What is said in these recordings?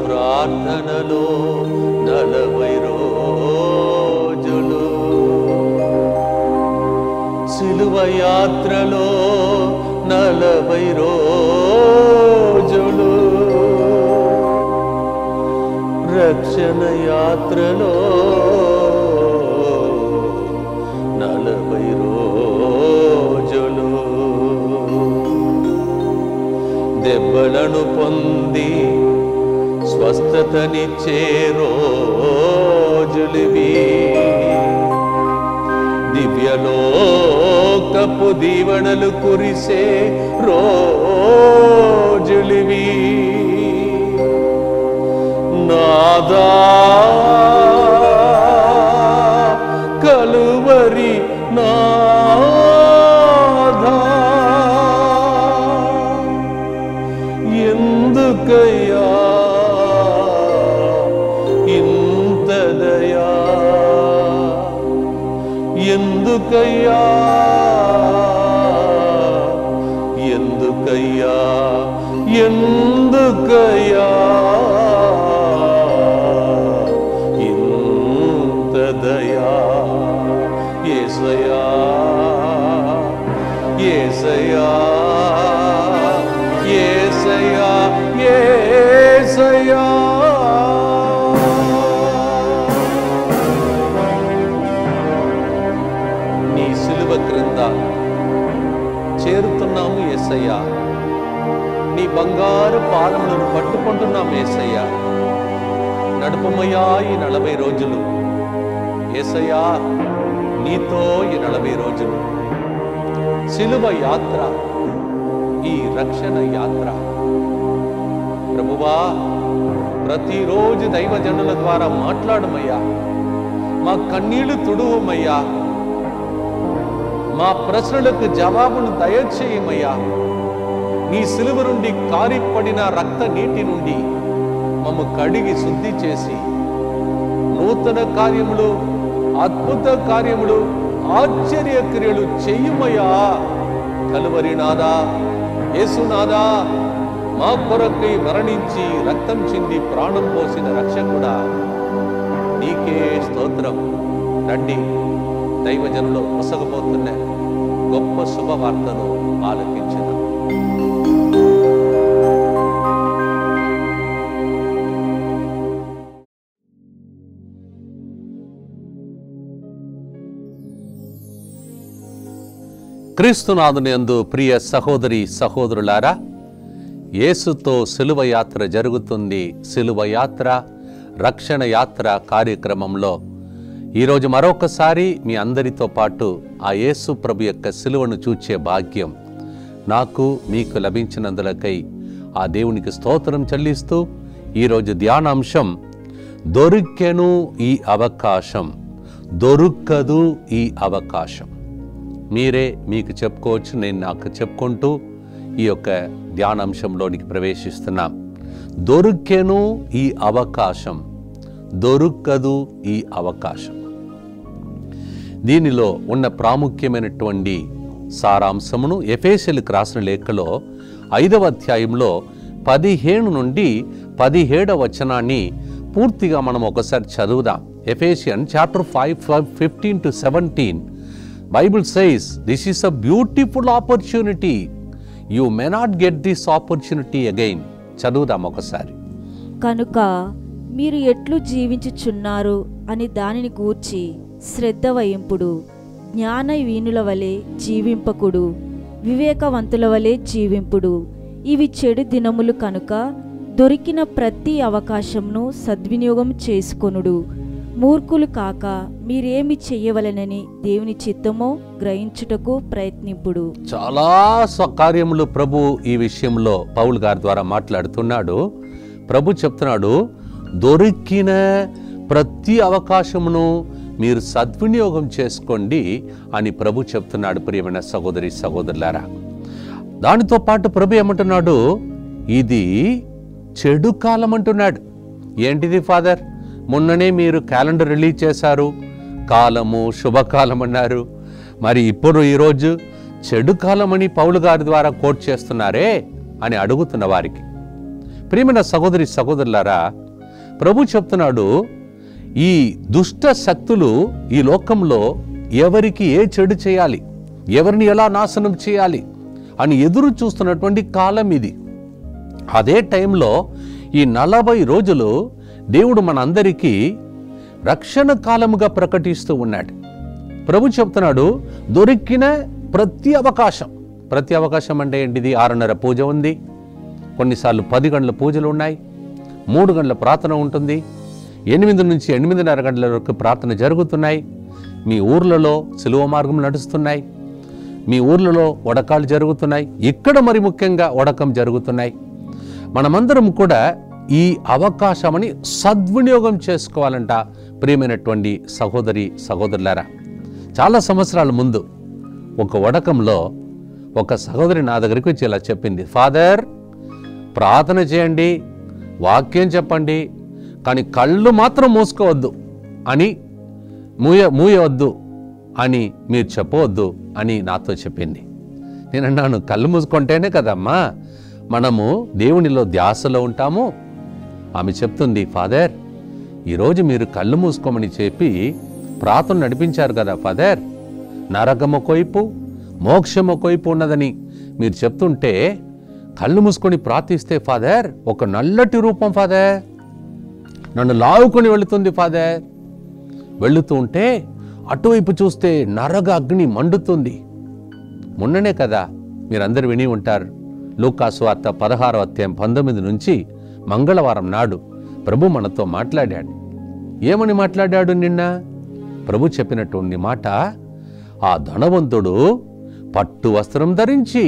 ప్రార్థనలో 40 రోజులు, సిలువ యాత్రలో 40 రోజులు, రక్షణ యాత్రలో 40 రోజులు, దెబ్బలను పొంది స్వస్థతనిచ్చే రోజులివి, దివ్యలోకపు దీవెనలు కురిసే రోజులివి. నాదా కలువరి నాదా, ఎందుకయ్యా ఇంత దయా, ఎందుకయ్యా ఎందుకయ్యా ఎందుకయ్యా ఇంత దయా. యేసయ్యా యేసయ్యా యేసయ్యా యేసయ్యా. నీ సిలువ క్రింద చేరుతున్నాము యేసయ్యా, నీ బంగారు పాదములను పట్టుకుంటున్నాము యేసయ్యా. నడుపమయ్యా ఈ 40 రోజులు, యేసయ్యా నీతో ఈ 40 రోజులు. సిలువ యాత్ర, ఈ రక్షణ యాత్ర ప్రభువా, ప్రతిరోజు దైవజనుల ద్వారా మాట్లాడమయ్యా, మా కన్నీళ్లు తుడువమయ్యా, మా ప్రశ్నలకు జవాబును దయచేయమయ్యా. నీ సిలువ నుండి కారిపడిన రక్త నీటి నుండి మమ్ము కడిగి శుద్ధి చేసి నూతన కార్యములు, అద్భుత కార్యములు, ఆశ్చర్య క్రియలు చెయ్యమయ్యా. కలువరి నాదా, యేసునాదా, మా కొరకై మరణించి రక్తం చింది ప్రాణం పోసిన రక్షకుడా, నీకే స్తోత్రం. రండి, దైవజనులు పొసగబోతున్న గొప్ప శుభవార్తను ఆలకించుదాం. క్రీస్తునాథుని యందు ప్రియ సహోదరి సహోదరులారా, యేసుతో సిలువ యాత్ర జరుగుతుంది. సిలువ యాత్ర, రక్షణ యాత్ర కార్యక్రమంలో ఈరోజు మరొకసారి మీ అందరితో పాటు ఆ యేసు ప్రభు యొక్క సిలువను చూచే భాగ్యం నాకు మీకు లభించినందులకై ఆ దేవునికి స్తోత్రం చెల్లిస్తూ ఈరోజు ధ్యానాంశం, దొరికెను ఈ అవకాశం, దొరుకదు ఈ అవకాశం. మీరే మీకు చెప్పుకోవచ్చు, నేను నాకు చెప్పుకుంటూ ఈ యొక్క ధ్యానాంశంలోనికి ప్రవేశిస్తున్నాం. దొరికెను ఈ అవకాశం, దొరుకదు ఈ అవకాశం. దీనిలో ఉన్న ప్రాముఖ్యమైనటువంటి సారాంశమును ఎఫెసీయులకు రాసిన లేఖలో 5వ అధ్యాయంలో 15 నుండి 17వ వచనాన్ని పూర్తిగా మనం ఒకసారి చదువుదాం. ఎఫెసియన్ chapter 5:15 to 17. Bible says, this is a beautiful opportunity you may not get this opportunity again. చదువుదాం ఒకసారి. కనుక మీరు ఎట్లు జీవించుచున్నారు అని దానిని గూర్చి శ్రద్ధ వహింపుడు. జ్ఞానవీనుల వలె జీవింపకుడు, వివేకవంతుల వలె జీవింపుడు. ఇవి చెడు దినములు కనుక దొరికిన ప్రతి అవకాశంను సద్వినియోగం చేసుకొనుడు. మూర్ఖులు కాక మీరేమి చెయ్యవలెనని దేవుని చిత్తమో గ్రహించుటకు ప్రయత్నింపుడు. చాలా కార్యములు ప్రభు ఈ విషయంలో పౌలు గారి ద్వారా మాట్లాడుతున్నాడు. ప్రభు చెప్తున్నాడు, దొరికిన ప్రతి అవకాశమును మీరు సద్వినియోగం చేసుకోండి అని ప్రభు చెప్తున్నాడు. ప్రియమైన సహోదరి సహోదరులారా, దానితో పాటు ప్రభు ఏమంటున్నాడు, ఇది చెడు కాలం అంటున్నాడు. ఏంటిది ఫాదర్? మొన్ననే మీరు క్యాలెండర్ రిలీజ్ చేశారు, కాలము శుభకాలం అన్నారు, మరి ఇప్పుడు ఈరోజు చెడు కాలం అని పౌలు గారి ద్వారా కోట్ చేస్తున్నారే అని అడుగుతున్న వారికి, ప్రియమైన సహోదరి సహోదరులారా, ప్రభు చెప్తున్నాడు, ఈ దుష్ట శక్తులు ఈ లోకంలో ఎవరికి ఏ చెడు చేయాలి, ఎవరిని ఎలా నాశనం చేయాలి అని ఎదురు చూస్తున్నటువంటి కాలం ఇది. అదే టైంలో ఈ 40 రోజులు దేవుడు మనందరికీ రక్షణ కాలముగా ప్రకటిస్తూ ఉన్నాడు. ప్రభు చెప్తున్నాడు, దొరికిన ప్రతి అవకాశం అంటే ఏంటిది? 6:30 పూజ ఉంది, కొన్నిసార్లు 10 గంటల పూజలు ఉన్నాయి, 3 గంటల ప్రార్థన ఉంటుంది, 8 నుంచి 8:30 గంటల వరకు ప్రార్థన జరుగుతున్నాయి. మీ ఊర్లలో సిలువ మార్గం నడుస్తున్నాయి, మీ ఊర్లలో వడకాలు జరుగుతున్నాయి, ఇక్కడ మరి ముఖ్యంగా వడకం జరుగుతున్నాయి. మనమందరం కూడా ఈ అవకాశమని సద్వినియోగం చేసుకోవాలంట. ప్రియమైనటువంటి సహోదరి సహోదరులారా, చాలా సంవత్సరాల ముందు ఒక వడకంలో ఒక సహోదరి నా దగ్గరికి వచ్చి ఇలా చెప్పింది, ఫాదర్ ప్రార్థన చేయండి, వాక్యం చెప్పండి, కానీ కళ్ళు మాత్రం మూసుకోవద్దు అని, మూయవద్దు అని మీరు చెప్పవద్దు అని నాతో చెప్పింది. నేను అన్నాను, కళ్ళు మూసుకుంటేనే కదమ్మా మనము దేవునిలో ధ్యాసలో ఉంటాము. ఆమె చెప్తుంది, ఫాదర్ ఈరోజు మీరు కళ్ళు మూసుకోమని చెప్పి ప్రార్థన నడిపించారు కదా ఫాదర్, నరకం ఒకవైపు మోక్షం ఒకవైపు ఉన్నదని మీరు చెప్తుంటే కళ్ళు మూసుకొని ప్రార్థిస్తే ఫాదర్ ఒక నల్లటి రూపం ఫాదర్ నన్ను లావుకొని వెళుతుంది ఫాదర్. వెళుతూ ఉంటే అటువైపు చూస్తే నరక అగ్ని మండుతుంది. మొన్ననే కదా మీరందరూ విని ఉంటారు, లూకాసు వార్త 16వ అధ్యాయం 19 నుంచి మంగళవారం నాడు ప్రభు మనతో మాట్లాడాడు. ఏమని మాట్లాడాడు నిన్న? ప్రభు చెప్పినటువంటి మాట, ఆ ధనవంతుడు పట్టు వస్త్రం ధరించి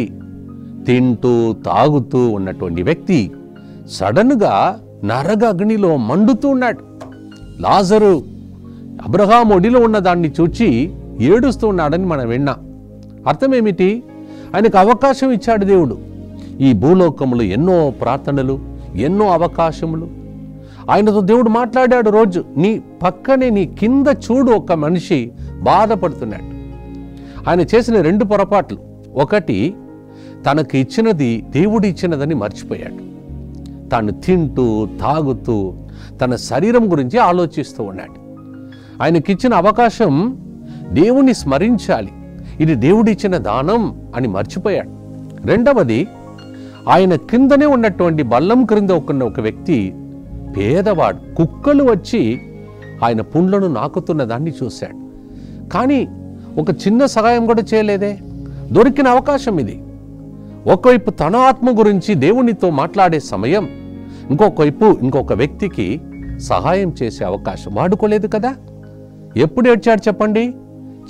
తింటూ తాగుతూ ఉన్నటువంటి వ్యక్తి సడన్గా నరక అగ్నిలో మండుతూ ఉన్నాడు. లాజరు అబ్రహాం ఒడిలో ఉన్న దాన్ని చూచి ఏడుస్తూ ఉన్నాడని మనం విన్నాం. అర్థమేమిటి? ఆయనకు అవకాశం ఇచ్చాడు దేవుడు. ఈ భూలోకములు ఎన్నో ప్రార్థనలు, ఎన్నో అవకాశములు. ఆయనతో దేవుడు మాట్లాడాడు. రోజు నీ పక్కనే నీ కింద చూడు ఒక మనిషి బాధపడుతున్నాడు. ఆయన చేసిన 2 పొరపాట్లు. ఒకటి, తనకు ఇచ్చినది దేవుడు ఇచ్చినదని మర్చిపోయాడు. తాను తింటూ తాగుతూ తన శరీరం గురించి ఆలోచిస్తూ ఉన్నాడు. ఆయనకిచ్చిన అవకాశం దేవుని స్మరించాలి, ఇది దేవుడిచ్చిన దానం అని మర్చిపోయాడు. రెండవది, ఆయన క్రిందనే ఉన్నటువంటి బల్లం క్రింద ఒక వ్యక్తి పేదవాడు, కుక్కలు వచ్చి ఆయన పుండ్లను నాకుతున్న దాన్ని చూశాడు. కానీ ఒక చిన్న సహాయం కూడా చేయలేదే. దొరికిన అవకాశం ఇది. ఒకవైపు తన ఆత్మ గురించి దేవునితో మాట్లాడే సమయం, ఇంకొక వ్యక్తికి సహాయం చేసే అవకాశం వాడుకోలేదు కదా. ఎప్పుడు ఏడ్చాడు చెప్పండి?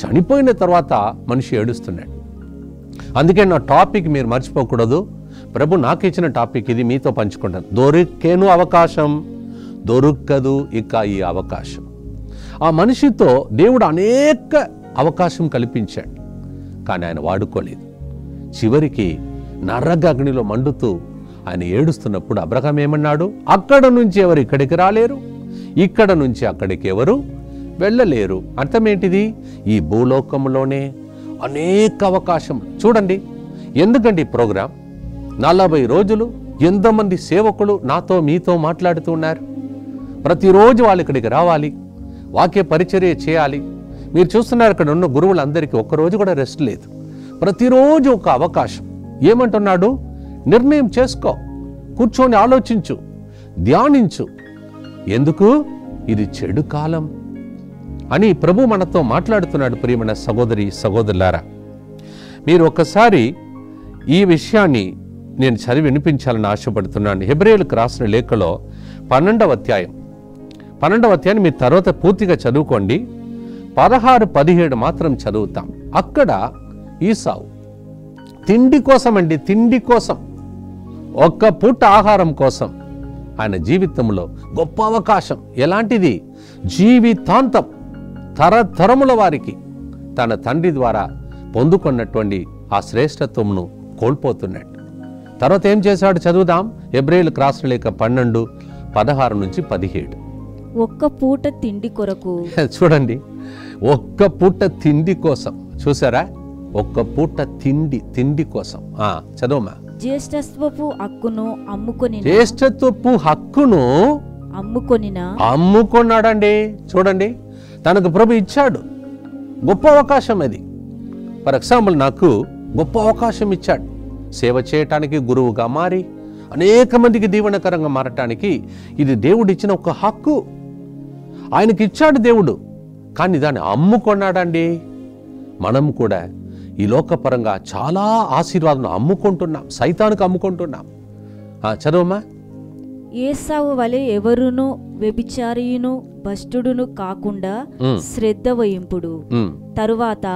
చనిపోయిన తర్వాత మనిషి ఏడుస్తున్నాడు. అందుకే నా టాపిక్ మీరు మర్చిపోకూడదు. ప్రభు నాకు ఇచ్చిన టాపిక్ ఇది, మీతో పంచుకుంటాను. దొరికేను అవకాశం, దొరకదు ఇక ఈ అవకాశం. ఆ మనిషితో దేవుడు అనేక అవకాశం కల్పించాడు, కానీ ఆయన వాడుకోలేదు. చివరికి నరక అగ్నిలో మండుతూ ఆయన ఏడుస్తున్నప్పుడు అబ్రహాం ఏమన్నాడు? అక్కడ నుంచి ఎవరు ఇక్కడికి రాలేరు, ఇక్కడ నుంచి అక్కడికి ఎవరు వెళ్ళలేరు. అర్థమేంటిది? ఈ భూలోకంలోనే అనేక అవకాశం. చూడండి, ఎందుకండి ప్రోగ్రాం 40 రోజులు ఎంతమంది సేవకులు నాతో మీతో మాట్లాడుతూ ఉన్నారు. ప్రతిరోజు వాళ్ళు ఇక్కడికి రావాలి, వాక్య పరిచర్య చేయాలి. మీరు చూస్తున్నారు, ఇక్కడ ఉన్న గురువులందరికీ ఒక్కరోజు కూడా రెస్ట్ లేదు. ప్రతిరోజు ఒక అవకాశం. ఏమంటున్నాడు? నిర్ణయం చేసుకో, కూర్చొని ఆలోచించు, ధ్యానించు. ఎందుకు? ఇది చెడు కాలం అని ప్రభు మనతో మాట్లాడుతున్నాడు. ప్రియమైన సహోదరి సహోదరులారా, మీరు ఒక్కసారి ఈ విషయాన్ని నేను చదివి వినిపించాలని ఆశపడుతున్నాను. హెబ్రేయులకు రాసిన లేఖలో 12వ అధ్యాయం మీరు తర్వాత పూర్తిగా చదువుకోండి. 16, 17 మాత్రం చదువుతాం. అక్కడ ఈసావు తిండి కోసం అండి, తిండి కోసం, ఒక్క పూట ఆహారం కోసం ఆయన జీవితంలో గొప్ప అవకాశం. ఎలాంటిది? జీవితాంతం తరతరముల వారికి తన తండ్రి ద్వారా పొందుకున్నటువంటి ఆ శ్రేష్టత్వమును కోల్పోతున్నాడు. తర్వాత ఏం చేశాడు చదువుదాం. హెబ్రేయులకు రాసిన లేఖ 12, 16 నుంచి 17. ఒక్క పూట తిండి కొరకు. చూడండి, ఒక్క పూట తిండి కోసం. చూసారా? ఒక్క పూట తిండి కోసం. చదవమా. జ్యేష్ఠత్వపు హక్కును అమ్ముకొన్నాడండి. చూడండి, తనకు ప్రభు ఇచ్చాడు గొప్ప అవకాశం. అది ఫర్ ఎగ్జాంపుల్ నాకు గొప్ప అవకాశం ఇచ్చాడు సేవ చేయటానికి, గురువుగా మారి అనేక మందికి దీవెనకరంగా మారటానికి. ఇది దేవుడు ఇచ్చిన ఒక హక్కు, ఆయనకి ఇచ్చాడు దేవుడు. కానీ దాన్ని అమ్ముకొన్నాడండి. మనం కూడా ఈ లోకపరంగా చాలా ఆశీర్వాదం అమ్ముకుంటున్నాం, సైతానికి అమ్ముకుంటున్నాం. చదవమ్మా. ఏసావు వలె ఎవరును వ్యభిచారియును భ్రష్టుడును కాకుండా శ్రద్ధ వహింపుడు. తరువాత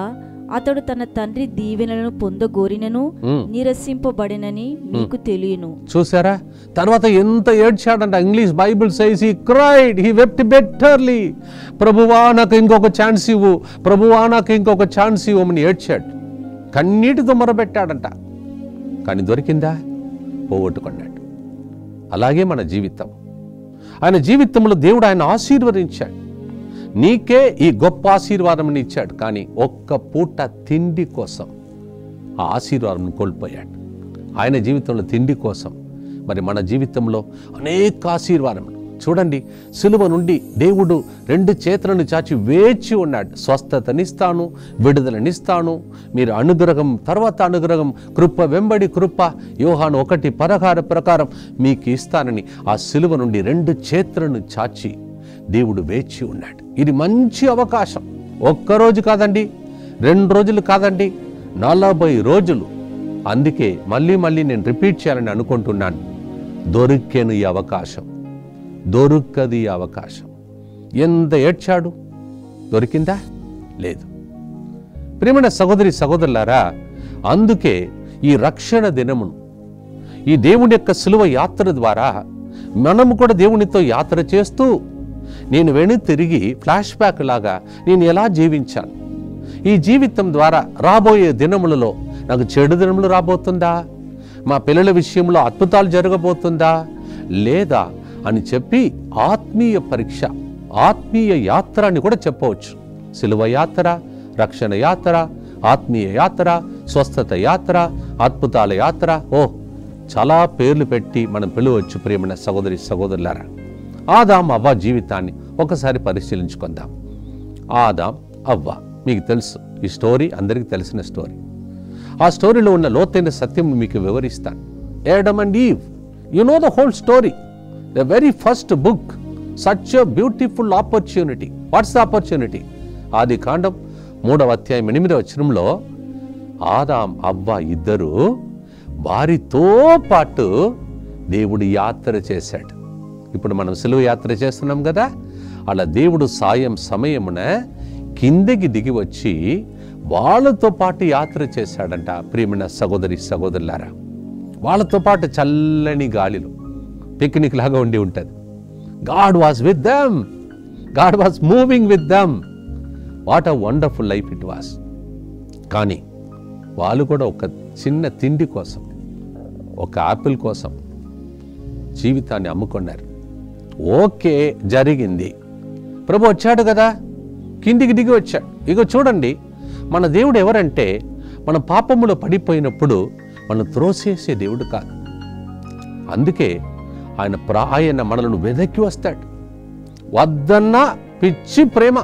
అతడు తన తండ్రి దీవెనలను పొందగోరినను నిరసింపబడినని మీకు తెలియను. చూసారా? తర్వాత ఎంత ఏడ్చాడంట. English Bible says he cried, he wept bitterly. ప్రభువా నాకు ఇంకొక ఛాన్స్ ఇవ్వు, ప్రభువా నాకు ఇంకొక ఛాన్స్ ఇవ్వమని ఏడ్చాడు. కన్నీటితో మొరబెట్టాడంట. కానీ దొరికిందా? పోగొట్టుకున్నాడు. అలాగే మన జీవితం. ఆయన జీవితంలో దేవుడు ఆయన ఆశీర్వదించాడు. నీకే ఈ గొప్ప ఆశీర్వాదం ఇచ్చాడు. కానీ ఒక్క పూట తిండి కోసం ఆ ఆశీర్వాదం కోల్పోయాడు. ఆయన జీవితంలో తిండి కోసం. మరి మన జీవితంలో అనేక ఆశీర్వాదములు. చూడండి, సిలువ నుండి దేవుడు 2 చేతులను చాచి వేచి ఉన్నాడు. స్వస్థతనిస్తాను, విడుదలనిస్తాను, మీరు అనుగ్రహం తర్వాత అనుగ్రహం, కృప వెంబడి కృప, యోహాను 1:16 ప్రకారం మీకు ఇస్తానని ఆ సిలువ నుండి 2 చేతులను చాచి దేవుడు వేచి ఉన్నాడు. ఇది మంచి అవకాశం. ఒక్కరోజు కాదండి, 2 రోజులు కాదండి, 40 రోజులు. అందుకే మళ్ళీ నేను రిపీట్ చేయాలని అనుకుంటున్నాను. దొరికేను ఈ అవకాశం, దొరకది ఈ అవకాశం. ఎంత ఏడ్చాడు, దొరికిందా? లేదు. ప్రియమైన సహోదరి సహోదరులారా, అందుకే ఈ రక్షణ దినమును, ఈ దేవుని యొక్క సిలువ యాత్ర ద్వారా మనము కూడా దేవునితో యాత్ర చేస్తూ, నేను తిరిగి ఫ్లాష్ బ్యాక్ లాగా నేను ఎలా జీవించాను, ఈ జీవితం ద్వారా రాబోయే దినములలో నాకు చెడు దినములు రాబోతుందా, మా పిల్లల విషయంలో అద్భుతాలు జరగబోతుందా లేదా అని చెప్పి ఆత్మీయ పరీక్ష, ఆత్మీయ యాత్ర అని కూడా చెప్పవచ్చు. సిలువ యాత్ర, రక్షణ యాత్ర, ఆత్మీయ యాత్ర, స్వస్థత యాత్ర, అద్భుతాల యాత్ర. చాలా పేర్లు పెట్టి మనం పిలవచ్చు. ప్రియమైన సహోదరి సహోదరులారా, ఆదాం అవ్వ జీవితాన్ని ఒకసారి పరిశీలించుకుందాం. ఆదాం అవ్వ మీకు తెలుసు, ఈ స్టోరీ అందరికీ తెలిసిన స్టోరీ. ఆ స్టోరీలో ఉన్న లోతైన సత్యం మీకు వివరిస్తాను. Adam and Eve, you know the whole story, the very first book, such a beautiful opportunity. What's the opportunity? ఆది కాండం 3వ అధ్యాయం 8వ వచనంలో ఆదాం అవ్వ ఇద్దరు వారితో పాటు దేవుడు యాత్ర చేశాడు. ఇప్పుడు మనం సిలువ యాత్ర చేస్తున్నాం కదా, అలా దేవుడు సమయమున కిందకి దిగి వచ్చి వాళ్ళతో పాటు యాత్ర చేశాడంట. ప్రియమైన సహోదరి సహోదరులారా, వాళ్ళతో పాటు చల్లని గాలిలో పిక్నిక్ లాగా ఉండి ఉంటుంది. God was with them, God was moving with them. What a wonderful life it was. కానీ వాళ్ళు కూడా ఒక చిన్న తిండి కోసం, ఒక యాపిల్ కోసం జీవితాన్ని అమ్ముకున్నారు. ఓకే, జరిగింది. ప్రభు వచ్చాడు కదా, కిందికి దిగి వచ్చాడు. ఇగో చూడండి, మన దేవుడు ఎవరంటే, మన పాపములో పడిపోయినప్పుడు మనం త్రోసేసే దేవుడు కాదు. అందుకే ఆయన మనలను వెదక్కి వస్తాడు. వద్దన్న పిచ్చి ప్రేమ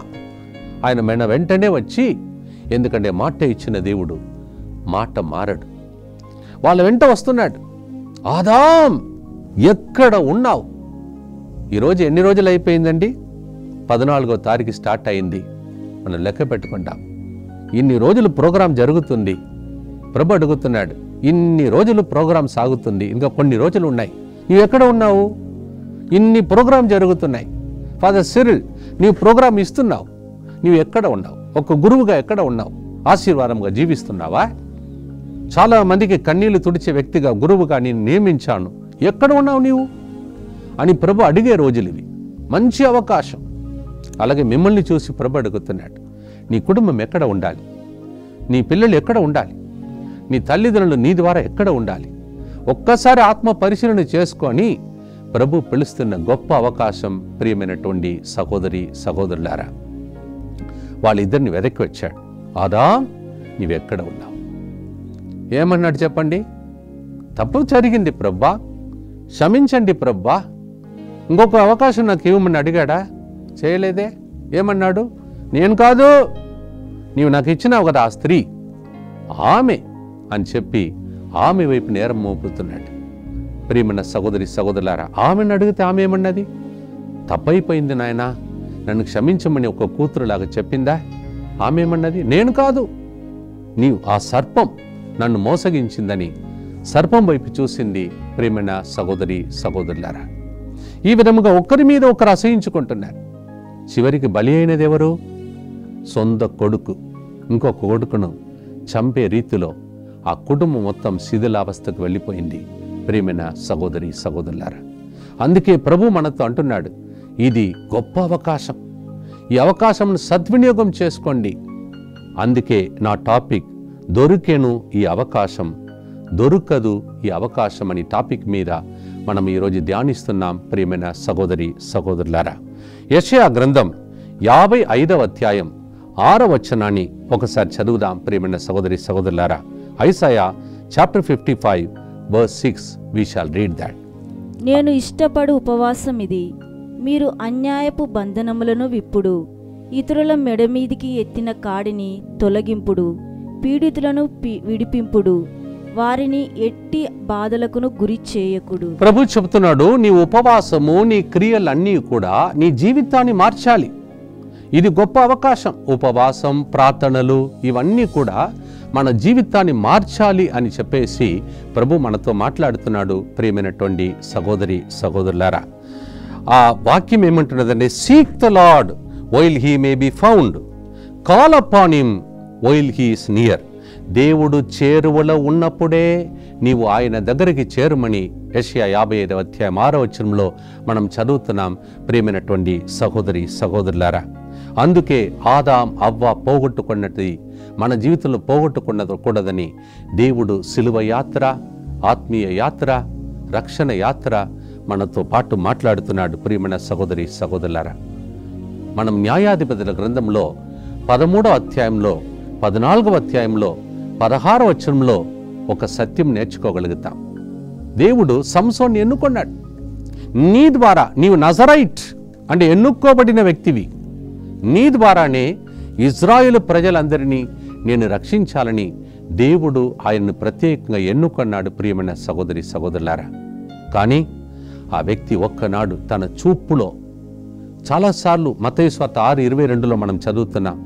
ఆయన వెంటనే వచ్చి, ఎందుకంటే మాట ఇచ్చిన దేవుడు మాట మారడు. వాళ్ళ వెంట వస్తున్నాడు. ఆదాం ఎక్కడ ఉన్నావు? ఈరోజు ఎన్ని రోజులు అయిపోయిందండి? 14వ తారీఖు స్టార్ట్ అయింది. మనం లెక్క పెట్టుకుంటాం. ఇన్ని రోజులు ప్రోగ్రాం జరుగుతుంది. ప్రభు అడుగుతున్నాడు, ఇన్ని రోజులు ప్రోగ్రాం సాగుతుంది, ఇంకా కొన్ని రోజులు ఉన్నాయి, నీవు ఎక్కడ ఉన్నావు? ఇన్ని ప్రోగ్రాం జరుగుతున్నాయి. ఫాదర్ సిరిల్, నీవు ప్రోగ్రాం ఇస్తున్నావు, నీవు ఎక్కడ ఉన్నావు? ఒక గురువుగా ఎక్కడ ఉన్నావు? ఆశీర్వాదంగా జీవిస్తున్నావా? చాలా మందికి కన్నీళ్లు తుడిచే వ్యక్తిగా, గురువుగా నేను నియమించాను, ఎక్కడ ఉన్నావు నీవు అని ప్రభు అడిగే రోజులు ఇవి. మంచి అవకాశం. అలాగే మిమ్మల్ని చూసి ప్రభు అడుగుతున్నాడు, నీ కుటుంబం ఎక్కడ ఉండాలి? నీ పిల్లలు ఎక్కడ ఉండాలి? నీ తల్లిదండ్రులు నీ ద్వారా ఎక్కడ ఉండాలి? ఒక్కసారి ఆత్మ పరిశీలన చేసుకొని ప్రభు పిలుస్తున్న గొప్ప అవకాశం. ప్రియమైనటువంటి సహోదరి సహోదరులారా, వాళ్ళిద్దరిని వెనక్కి వచ్చాడు. ఆదాం, నీవెక్కడ ఉన్నావు? ఏమన్నాడు చెప్పండి? తప్పు జరిగింది ప్రభా, క్షమించండి ప్రభా, ఇంకొక అవకాశం నాకు ఇవ్వమని అడిగాడా? చేయలేదే. ఏమన్నాడు? నేను కాదు, నీవు నాకు ఇచ్చినావు కదా ఆ స్త్రీ, ఆమె అని చెప్పి ఆమె వైపు నేరం మోపుతున్నాడు. ప్రియమైన సహోదరి సహోదరులారా, ఆమెను అడిగితే ఆమె ఏమన్నది? తప్పైపోయింది నాయనా, నన్ను క్షమించమని ఒక కూతురులాగా చెప్పిందా? ఆమె ఏమన్నది? నేను కాదు, నీవు ఆ సర్పం నన్ను మోసగించిందని సర్పం వైపు చూసింది. ప్రియమైన సహోదరి సహోదరులారా, ఈ విధముగా ఒకరి మీద ఒకరు అసహించుకుంటున్నారు. చివరికి బలి అయినది ఎవరు? సొంత కొడుకు ఇంకొక కొడుకును చంపే రీతిలో ఆ కుటుంబం మొత్తం శిథిలావస్థకు వెళ్ళిపోయింది. ప్రియమైన సహోదరి సహోదరులారా, అందుకే ప్రభు మనతో అంటున్నాడు, ఇది గొప్ప అవకాశం, ఈ అవకాశంను సద్వినియోగం చేసుకోండి. అందుకే నా టాపిక్ దొరికేను ఈ అవకాశం, దొరకదు ఈ అవకాశం అని టాపిక్ మీద మనం ఈరోజు ధ్యానిస్తున్నాం. ప్రియమైన సహోదరి సహోదరులారా, యెషయా గ్రంథం 55వ అధ్యాయం 6వ వచనాన్ని ఒకసారి చదువుదాం. ప్రియమైన సహోదరి సహోదరులారా, ఐసాయా chapter 55 verse 6, we shall read that. నేను ఇష్టపడు ఉపవాసం ఇది, మీరు అన్యాయపు బంధనములను విప్పుడు, ఇతరుల మెడ మీదికి ఎత్తిన కాడిని తొలగింపుడు, పీడితులను విడిపింపుడు, వారిని ఎట్టి బాధలకును గురి చేయకుడు. ప్రభు చెబుతున్నాడు, నీ ఉపవాసము, నీ క్రియలన్నీ కూడా నీ జీవితాన్ని మార్చాలి. ఇది గొప్ప అవకాశం. ఉపవాసం, ప్రార్థనలు ఇవన్నీ కూడా మన జీవితాన్ని మార్చాలి అని చెప్పేసి ప్రభు మనతో మాట్లాడుతున్నాడు. ప్రియమైనటువంటి సహోదరి సహోదరులారా, ఆ వాక్యం ఏమంటున్నదంటే, seek the Lord while he may be found, call upon him while he is near. దేవుడు చేరువలో ఉన్నప్పుడే నీవు ఆయన దగ్గరికి చేరుమని యెషయా 55వ అధ్యాయం 6వ వచనంలో మనం చదువుతున్నాం. ప్రియమైనటువంటి సహోదరి సహోదరులారా, అందుకే ఆదాం అవ్వ పోగొట్టుకున్నది మన జీవితంలో పోగొట్టుకున్నకూడదని దేవుడు సిలువ యాత్ర, ఆత్మీయ యాత్ర, రక్షణ యాత్ర మనతో పాటు మాట్లాడుతున్నాడు. ప్రియమైన సహోదరి సహోదరులారా, మనం న్యాయాధిపతుల గ్రంథంలో 13వ అధ్యాయంలో, 14వ అధ్యాయంలో, 16వ వచనంలో ఒక సత్యం నేర్చుకోగలుగుతాం. దేవుడు సంసోన్ని ఎన్నుకున్నాడు. నీ ద్వారా, నీవు నజరైట్ అంటే ఎన్నుకోబడిన వ్యక్తివి, నీ ద్వారానే ఇజ్రాయేలు ప్రజలందరినీ నేను రక్షించాలని దేవుడు ఆయన్ను ప్రత్యేకంగా ఎన్నుకున్నాడు. ప్రియమైన సహోదరి సహోదరులారా, కానీ ఆ వ్యక్తి ఒక్కనాడు తన చూపులో, చాలాసార్లు మత్తయి సువార్త 6:22లో మనం చదువుతున్నాం,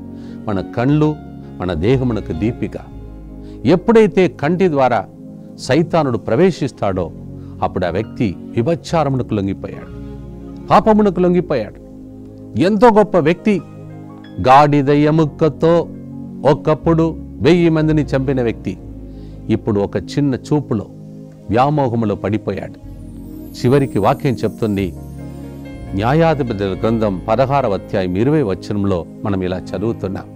మన కళ్ళు మన దేహమునకు దీపిక. ఎప్పుడైతే కంటి ద్వారా సైతానుడు ప్రవేశిస్తాడో అప్పుడు ఆ వ్యక్తి విభచారమునకు లొంగిపోయాడు, పాపమునకు లొంగిపోయాడు. ఎంతో గొప్ప వ్యక్తి, గాడిద ఎముకతో ఒకప్పుడు 1000 మందిని చంపిన వ్యక్తి ఇప్పుడు ఒక చిన్న చూపులో వ్యామోహములో పడిపోయాడు. చివరికి వాక్యం చెప్తుంది, న్యాయాధిపతుల గ్రంథం 16వ అధ్యాయం 20వ వచనంలో మనం ఇలా చదువుతున్నాం.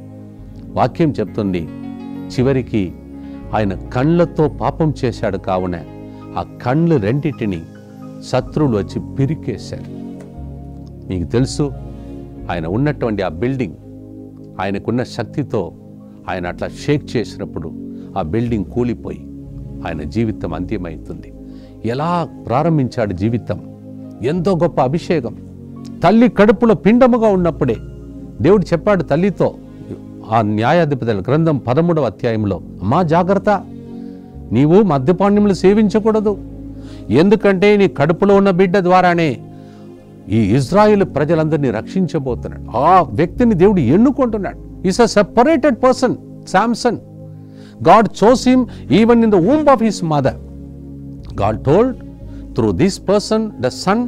వాక్యం చెప్తుంది, చివరికి ఆయన కళ్ళతో పాపం చేశాడు కావున ఆ కళ్ళు రెండింటిని శత్రువులు వచ్చి పిరికేశారు. మీకు తెలుసు, ఆయన ఉన్నటువంటి ఆ బిల్డింగ్, ఆయనకున్న శక్తితో ఆయన అట్లా షేక్ చేసినప్పుడు ఆ బిల్డింగ్ కూలిపోయి ఆయన జీవితం అంత్యమవుతుంది. ఎలా ప్రారంభించాడు జీవితం? ఎంతో గొప్ప అభిషేకం. తల్లి కడుపులో పిండముగా ఉన్నప్పుడే దేవుడు చెప్పాడు తల్లితో, ఆ న్యాయాధిపతుల గ్రంథం 13వ అధ్యాయంలో, అమ్మా జాగ్రత్త, నీవు మద్యపానములు సేవించకూడదు, ఎందుకంటే నీ కడుపులో ఉన్న బిడ్డ ద్వారానే ఈ ఇజ్రాయేల్ ప్రజలందరినీ రక్షించబోతున్నాడు. ఆ వ్యక్తిని దేవుడు ఎన్నుకుంటున్నాడు. Is a separated person. Samson, God chose him even in the womb of his mother. God told, through this person, the son,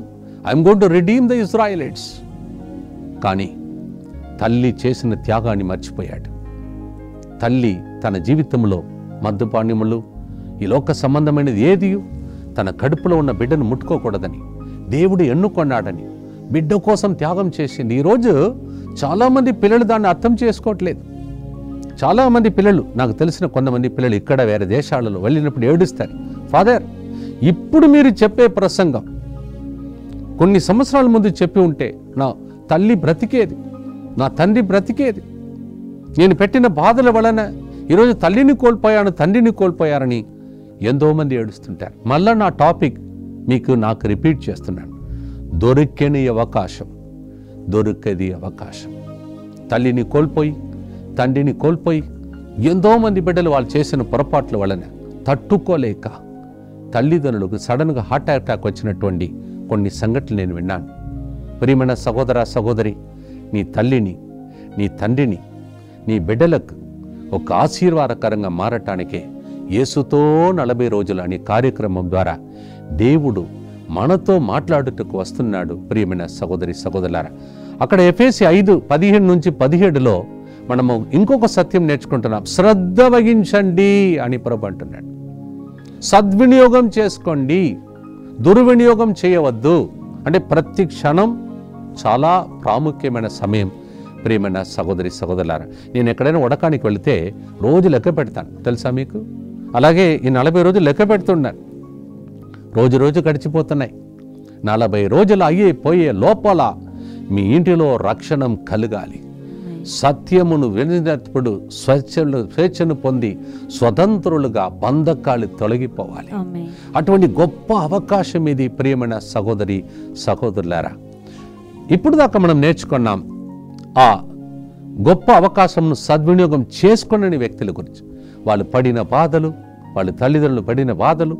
I am going to redeem the Israelites. కానీ తల్లి చేసిన త్యాగాన్ని మర్చిపోయాడు. తల్లి తన జీవితంలో మద్యపానములు, ఈ లోక సంబంధమైనది ఏది తన కడుపులో ఉన్న బిడ్డను ముట్టుకోకూడదని దేవుడు ఎన్నుకొన్నాడని బిడ్డ కోసం త్యాగం చేసింది. ఈరోజు చాలామంది పిల్లలు దాన్ని అర్థం చేసుకోవట్లేదు. చాలామంది పిల్లలు, నాకు తెలిసిన కొంతమంది పిల్లలు ఇక్కడ వేరే దేశాలలో వెళ్ళినప్పుడు ఏడుస్తారు, ఫాదర్ ఇప్పుడు మీరు చెప్పే ప్రసంగం కొన్ని సంవత్సరాల ముందు చెప్పి ఉంటే నా తల్లి బ్రతికేది, నా తండ్రి బ్రతికేది. నేను పెట్టిన బాధల వలన ఈరోజు తల్లిని కోల్పోయాను, తండ్రిని కోల్పోయారని ఎంతోమంది ఏడుస్తుంటారు. మళ్ళా నా టాపిక్ నాకు రిపీట్ చేస్తున్నాను. దొరికని అవకాశం, దొరికేది అవకాశం. తల్లిని కోల్పోయి, తండ్రిని కోల్పోయి ఎంతోమంది బిడ్డలు వాళ్ళు చేసిన పొరపాట్ల వలన తట్టుకోలేక తల్లిదండ్రులకు సడన్గా హార్ట్ అటాక్ వచ్చినటువంటి కొన్ని సంఘటనలు నేను విన్నాను. ప్రియమైన సహోదర సహోదరి, నీ తల్లిని, నీ తండ్రిని, నీ బిడ్డలకు ఒక ఆశీర్వాదకరంగా మారటానికే యేసుతో 40 రోజులు అనే కార్యక్రమం ద్వారా దేవుడు మనతో మాట్లాడుటకు వస్తున్నాడు. ప్రియమైన సహోదరి సహోదరులారా, అక్కడ ఎఫెసీ 5:15-17లో మనము ఇంకొక సత్యం నేర్చుకుంటున్నాం. శ్రద్ధ వహించండి అని ప్రభు అంటున్నాడు. సద్వినియోగం చేసుకోండి, దుర్వినియోగం చేయవద్దు. అంటే ప్రతి క్షణం చాలా ప్రాముఖ్యమైన సమయం. ప్రియమైన సహోదరి సహోదరులారా, నేను ఎక్కడైనా ఉడకానికి వెళితే రోజు లెక్క పెడతాను, తెలుసా మీకు? అలాగే ఈ 40 రోజులు లెక్క పెడుతున్నాను. రోజు గడిచిపోతున్నాయి. 40 రోజులు పోయే లోపల మీ ఇంటిలో రక్షణం కలగాలి. సత్యమును వినినప్పుడు స్వేచ్ఛను పొంది స్వతంత్రులుగా బంధకాలు తొలగిపోవాలి. అటువంటి గొప్ప అవకాశం ఇది ప్రియమైన సహోదరి సహోదరులారా. ఇప్పుడు దాకా మనం నేర్చుకున్నాం ఆ గొప్ప అవకాశంను సద్వినియోగం చేసుకునే వ్యక్తుల గురించి. వాళ్ళు పడిన బాధలు, వాళ్ళ తల్లిదండ్రులు పడిన బాధలు,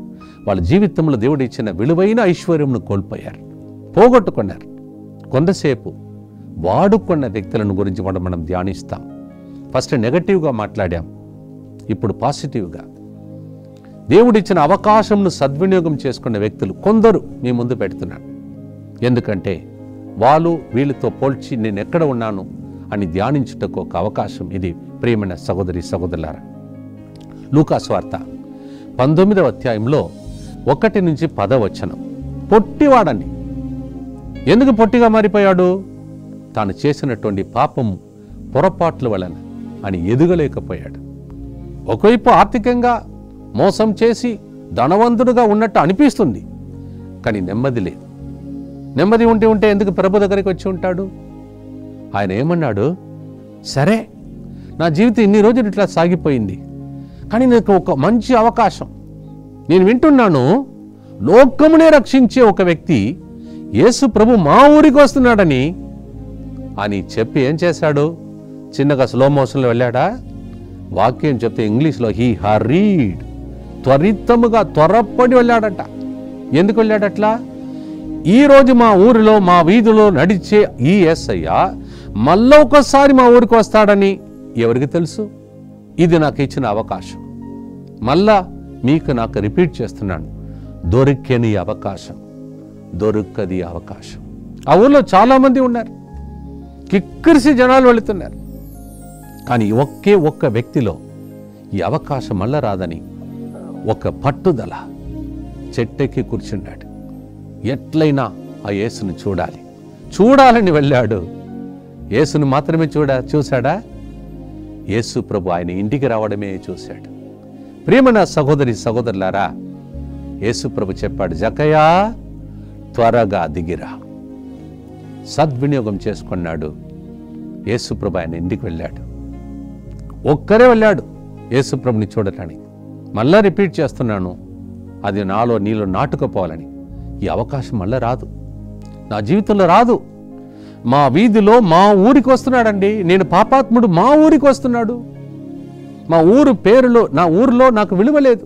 వాళ్ళ జీవితంలో దేవుడు ఇచ్చిన విలువైన ఐశ్వర్యంను కోల్పోయారు, పోగొట్టుకున్నారు. కొంతసేపు వాడుకున్న వ్యక్తులను గురించి మనం ధ్యానిస్తాం. ఫస్ట్ నెగటివ్గా మాట్లాడాం, ఇప్పుడు పాజిటివ్గా. దేవుడిచ్చిన అవకాశంను సద్వినియోగం చేసుకున్న వ్యక్తులు కొందరు మీ ముందు పెడుతున్నాను. ఎందుకంటే వాళ్ళు వీళ్ళతో పోల్చి నేను ఎక్కడ ఉన్నాను అని ధ్యానించుటకు ఒక అవకాశం ఇది. ప్రియమైన సహోదరి సహోదరులారా, లూకా సువార్త 19వ అధ్యాయంలో 1-10 పొట్టివాడని. ఎందుకు పొట్టిగా మారిపోయాడు? తాను చేసినటువంటి పాపము పొరపాట్ల వలన అని ఎదుగలేకపోయాడు. ఒకవైపు ఆర్థికంగా మోసం చేసి ధనవంతుడుగా ఉన్నట్టు అనిపిస్తుంది, కానీ నెమ్మది లేదు. నెమ్మది ఉంటే ఎందుకు ప్రభు దగ్గరికి వచ్చి ఉంటాడు? ఆయన ఏమన్నాడు? సరే, నా జీవితం ఇన్ని రోజులు ఇట్లా సాగిపోయింది, కానీ నాకు ఒక మంచి అవకాశం. నేను వింటున్నాను, లోకమునే రక్షించే ఒక వ్యక్తి యేసు ప్రభు మా ఊరికి వస్తున్నాడని అని చెప్పి ఏం చేశాడు? చిన్నగా స్లో మోషన్లో వెళ్ళాడా? వాక్యం చెప్తే ఇంగ్లీష్లో హీ హరీడ్, త్వరితముగా త్వరపడి వెళ్ళాడట. ఎందుకు వెళ్ళాడట్లా? ఈరోజు మా ఊరిలో మా వీధిలో నడిచే ఈ యేసయ్య మళ్ళీ ఒకసారి మా ఊరికి వస్తాడని ఎవరికి తెలుసు? ఇది నాకు ఇచ్చిన అవకాశం. మళ్ళా నాకు రిపీట్ చేస్తున్నాను, దొరికని అవకాశం, దొరకది అవకాశం. ఆ ఊళ్ళో చాలామంది ఉన్నారు, కిక్కిరిసి జనాలు వెళుతున్నారు, కానీ ఒక్క వ్యక్తిలో ఈ అవకాశం మళ్ళా రాదని ఒక పట్టుదల చెట్టెక్కి కూర్చున్నాడు. ఎట్లయినా ఆ యేసును చూడాలని వెళ్ళాడు. యేసును మాత్రమే చూశాడా? యేసు ప్రభు ఆయన ఇంటికి రావడమే చూశాడు. ప్రియమైన సహోదరి సహోదరులారా, యేసు ప్రభు చెప్పాడు, జకయ్యా త్వరగా దిగిరా. సద్వినియోగం చేసుకున్నాడు. యేసు ప్రభు ఆయన ఇంటికి వెళ్ళాడు. ఒక్కరే వెళ్ళాడు యేసు ప్రభుని చూడటానికి. మళ్ళా రిపీట్ చేస్తున్నాను, అది నాలో నీలో నాటుకుపోవాలని. ఈ అవకాశం మళ్ళీ రాదు, నా జీవితంలో రాదు. మా వీధిలో మా ఊరికి వస్తున్నాడండి, నేను పాపాత్ముడు, మా ఊరికి వస్తున్నాడు. మా ఊరు పేరులో, నా ఊరిలో నాకు విలువ లేదు,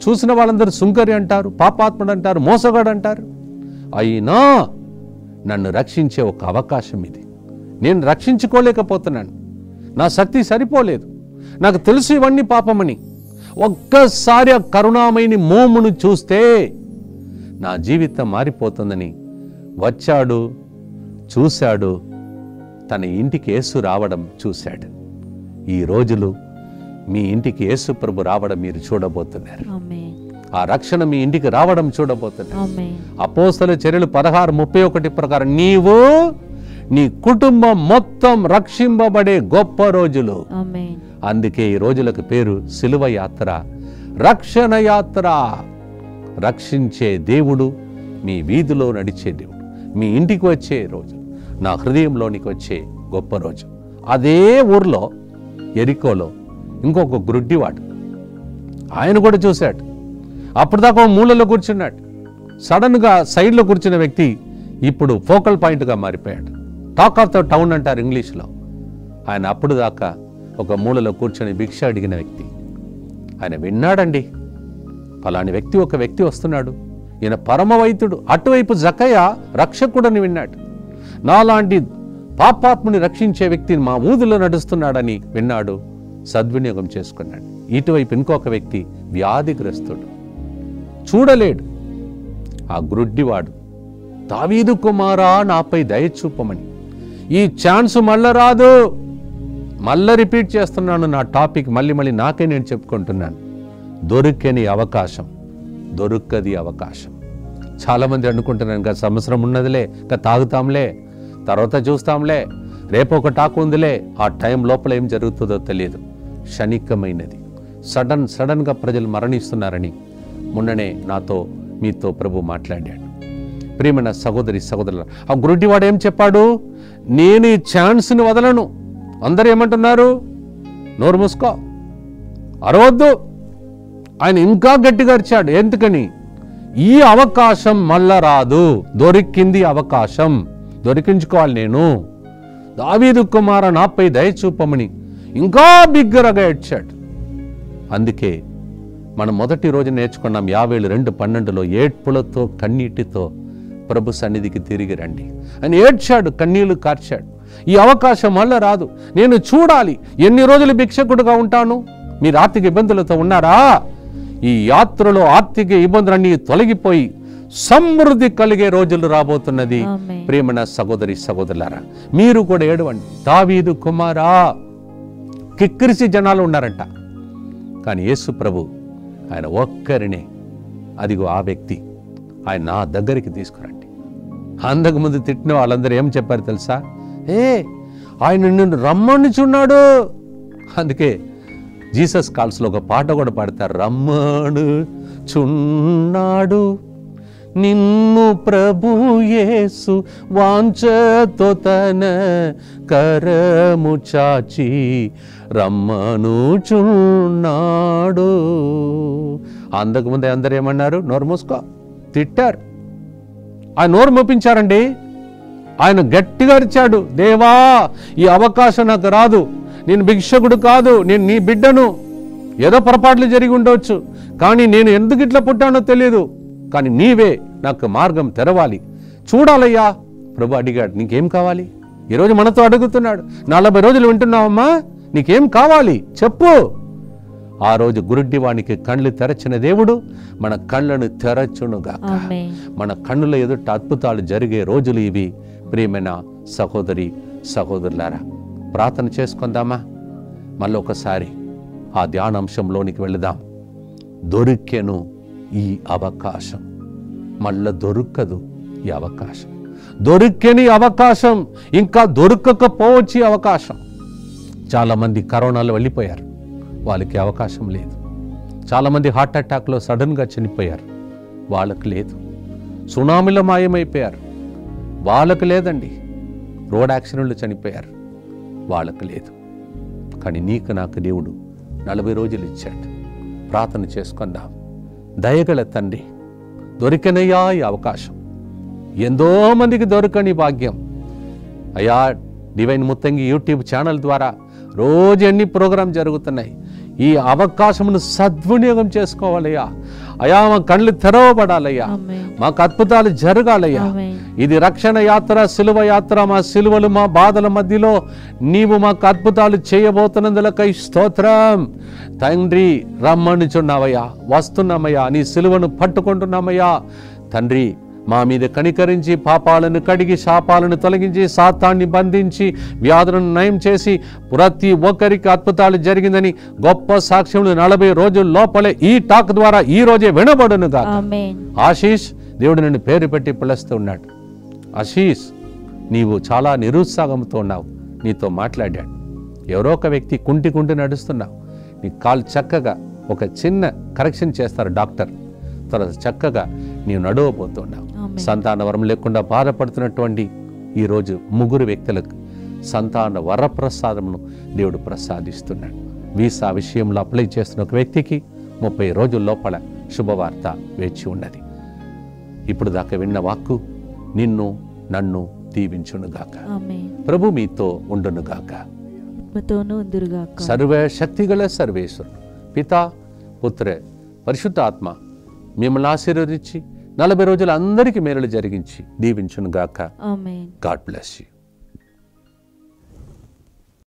చూసిన వాళ్ళందరూ సుంకరి అంటారు, పాపాత్ముడు అంటారు, మోసగాడు అంటారు. అయినా నన్ను రక్షించే ఒక అవకాశం ఇది. నేను రక్షించుకోలేకపోతున్నాను, నా శక్తి సరిపోలేదు, నాకు తెలుసు ఇవన్నీ పాపమని. ఒక్కసారి ఆ కరుణామయిని మోమును చూస్తే నా జీవితం మారిపోతుందని వచ్చాడు, చూశాడు, తన ఇంటికి యేసు రావడం చూశాడు. ఈ రోజులు మీ ఇంటికి యేసు ప్రభు రావడం మీరు చూడబోతున్నారు. ఆ రక్షణ మీ ఇంటికి రావడం చూడబోతున్నారు. అపోస్తల చర్యలు 16:31 ప్రకారం నీవు నీ కుటుంబం మొత్తం రక్షింపబడే గొప్ప రోజులు. అందుకే ఈ రోజులకు పేరు సిలువ యాత్ర, రక్షణ యాత్ర. రక్షించే దేవుడు మీ వీధిలో నడిచే దేవుడు మీ ఇంటికి వచ్చే రోజు, నా హృదయంలోనికి వచ్చే గొప్ప రోజు. అదే ఊర్లో ఎరికోలో ఇంకొక గ్రుడ్డివాడు, ఆయన కూడా చూశాడు. అప్పటిదాకా మూలలో కూర్చున్నాడు. సడన్గా సైడ్లో కూర్చున్న వ్యక్తి ఇప్పుడు ఫోకల్ పాయింట్గా మారిపోయాడు. టాక్ ఆఫ్ ద టౌన్ అంటారు ఇంగ్లీష్లో. ఆయన అప్పుడు దాకా ఒక మూలలో కూర్చొని భిక్ష అడిగిన వ్యక్తి. ఆయన విన్నాడండి, ఫలాని వ్యక్తి ఒక వ్యక్తి వస్తున్నాడు, ఈయన పరమవైద్యుడు. అటువైపు జక్కయ్య రక్షకుడని విన్నాడు. నాలాంటి పాపాత్ముని రక్షించే వ్యక్తిని మా ఊదిలో నడుస్తున్నాడని విన్నాడు, సద్వినియోగం చేసుకున్నాడు. ఇటువైపు ఇంకొక వ్యక్తి వ్యాధిగ్రస్తుడు, చూడలేడు. ఆ గ్రుడ్డివాడు, దావీదు కుమారా నాపై దయ చూపమని, ఈ ఛాన్స్ మళ్ళా రాదు. మళ్ళా రిపీట్ చేస్తున్నాను నా టాపిక్, మళ్ళీ నాకే నేను చెప్పుకుంటున్నాను. దొరికని అవకాశం, దొరకది అవకాశం. చాలామంది అనుకుంటున్నాను ఇంకా సంవత్సరం ఉన్నదిలే, ఇంకా తాగుతాంలే, తర్వాత చూస్తాంలే, రేపు ఒక టాక్ ఉందిలే. ఆ టైం లోపల ఏం జరుగుతుందో తెలియదు, క్షణికమైనది. సడన్గా ప్రజలు మరణిస్తున్నారని మొన్ననే మీతో ప్రభు మాట్లాడాడు. ప్రియమైన సహోదరి సహోదరులు, ఆ గురుడివాడు ఏం చెప్పాడు? నేను ఈ ఛాన్స్ని వదలను. అందరూ ఏమంటున్నారు? నోరు మూసుకో, అరవద్దు. ఆయన ఇంకా గట్టిగా అరిచాడు. ఎందుకని? ఈ అవకాశం మళ్ళా రాదు, దొరికింది అవకాశం, దొరికించుకోవాలి. నేను దావీదు కుమార నాపై దయ చూపమని ఇంకా బిగ్గరగా ఏడ్చాడు. అందుకే మనం మొదటి రోజు నేర్చుకున్నాం 52:12 ఏడ్పులతో కన్నీటితో ప్రభు సన్నిధికి తిరిగి రండి అని ఏడ్చాడు, కన్నీళ్లు కార్చాడు. ఈ అవకాశం మళ్ళా రాదు, నేను చూడాలి. ఎన్ని రోజులు భిక్షకుడుగా ఉంటాను? మీరు ఆర్థిక ఇబ్బందులతో ఉన్నారా? ఈ యాత్రలో ఆర్థిక ఇబ్బందులన్నీ తొలగిపోయి సమృద్ధి కలిగే రోజులు రాబోతున్నది. ప్రియమైన సహోదరి సహోదరులారా, మీరు కూడా ఏడవండి. దావీదు కుమారా, కిక్కిరిసి జనాలు ఉన్నారంట. కానీ యేసు ప్రభు ఆయన ఒక్కరినే, అదిగో ఆ వ్యక్తి, ఆయన నా దగ్గరికి తీసుకురండి. అంతకుముందు తిట్టిన వాళ్ళందరూ ఏం చెప్పారు తెలుసా? ఆయన నిన్ను రమ్మనుచున్నాడు. అందుకే జీసస్ కాల్స్లో ఒక పాట కూడా పాడతారు, రమ్మను చున్నాడు నిన్ను ప్రభు యేసు వాంఛతో తన కరము చాచి రమ్మనుచున్నాడు. అంతకుముందే అందరు ఏమన్నారు? నోరు మూసుకో, తిట్టారు. ఆయన నోరు మూపించారండి. ఆయన గట్టిగా అరిచాడు, దేవా ఈ అవకాశం నాకు రాదు, నేను భిక్షకుడు కాదు, నేను నీ బిడ్డను. ఏదో పొరపాట్లు జరిగి ఉండవచ్చు, కానీ నేను ఎందుకు ఇట్లా పుట్టానో తెలియదు, కానీ నీవే నాకు మార్గం తెరవాలి, చూడాలయ్యా. ప్రభు అడిగాడు, నీకేం కావాలి? ఈరోజు మనతో అడుగుతున్నాడు. 40 రోజులు వింటున్నావమ్మా, నీకేం కావాలి చెప్పు. ఆ రోజు గురుడ్డివానికి కళ్ళు తెరచిన దేవుడు మన కళ్ళను తెరచునుగా. మన కన్నుల ఎదుట అద్భుతాలు జరిగే రోజులు ఇవి. ప్రియమైన సహోదరి సహోదరులారా, ప్రార్థన చేసుకుందామా? మళ్ళీ ఒకసారి ఆ ధ్యానాంశంలోనికి వెళదాం. దొరికెను ఈ అవకాశం, మళ్ళా దొరకదు ఈ అవకాశం. దొరికెని అవకాశం, ఇంకా దొరకకపోవచ్చు అవకాశం. చాలామంది కరోనాలో వెళ్ళిపోయారు, వాళ్ళకి అవకాశం లేదు. చాలామంది హార్ట్ అటాక్లో సడన్గా చనిపోయారు, వాళ్ళకి లేదు. సునామీలో మాయమైపోయారు, వాళ్ళకు లేదండి. రోడ్ యాక్సిడెంట్లు చనిపోయారు, వాళ్ళకు లేదు. కానీ నీకు నాకు దేవుడు 40 రోజులు ఇచ్చాడు. ప్రార్థన చేసుకుందాం. దయగల తండ్రి, దొరికినయ్యా ఈ అవకాశం. ఎంతో మందికి దొరకని భాగ్యం అయ్యా. డివైన్ ముత్తంగి యూట్యూబ్ ఛానల్ ద్వారా రోజు ఎన్ని ప్రోగ్రాం జరుగుతున్నాయి, ఈ అవకాశమును సద్వినియోగం చేసుకోవాలయ్యా. అయా మా కళ్ళు తెరవబడాలయ్యా, మాకు అద్భుతాలు జరగాలయ్యా. ఇది రక్షణ యాత్ర, సిలువ యాత్ర. మా సిలువలు, మా బాధల మధ్యలో నీవు మాకు అద్భుతాలు చేయబోతున్నందులకై స్తోత్రం తండ్రి. రమ్మనుచున్నావయ్యా, వస్తున్నామయ్యా, నీ సిలువను పట్టుకుంటున్నామయ్యా తండ్రి. మా మీద కనికరించి పాపాలను కడిగి శాపాలను తొలగించి సాతాన్ని బంధించి వ్యాధులను నయం చేసి ప్రతి ఒక్కరికి అద్భుతాలు జరిగిందని గొప్ప సాక్ష్యములు 40 రోజుల లోపలే ఈ టాక్ ద్వారా ఈ రోజే వినబడునుగా. ఆశీష్, దేవుడు నిన్ను పేరు పెట్టి పిలుస్తూ ఉన్నాడు. ఆశీష్, నీవు చాలా నిరుత్సాహంతో ఉన్నావు, నీతో మాట్లాడాడు. ఎవరో ఒక వ్యక్తి కుంటి నడుస్తున్నావు, నీ కాలు చక్కగా ఒక చిన్న కరెక్షన్ చేస్తారు డాక్టర్, తర్వాత చక్కగా నీవు నడవబోతున్నావు. సంతాన వరం లేకుండా బాధపడుతున్నటువంటి ఈరోజు 3 వ్యక్తులకు సంతాన వరప్రసాదమును దేవుడు ప్రసాదిస్తున్నాడు. వీసా విషయంలో అప్లై చేస్తున్న ఒక వ్యక్తికి 30 రోజుల లోపల శుభవార్త వేచి ఉన్నది. ఇప్పుడు దాకా విన్న వాక్కు నిన్ను నన్ను దీవించునుగాక. ప్రభు మీతో ఉండునుగాక. సర్వశక్తిగల సర్వేశ్వరుడు పితా పుత్ర పరిశుద్ధాత్మ మిమ్మల్ని ఆశీర్వదించి 40 రోజులు అందరికీ మేలు జరిగించి దీవించునుగాక. ఆమేన్. God bless you.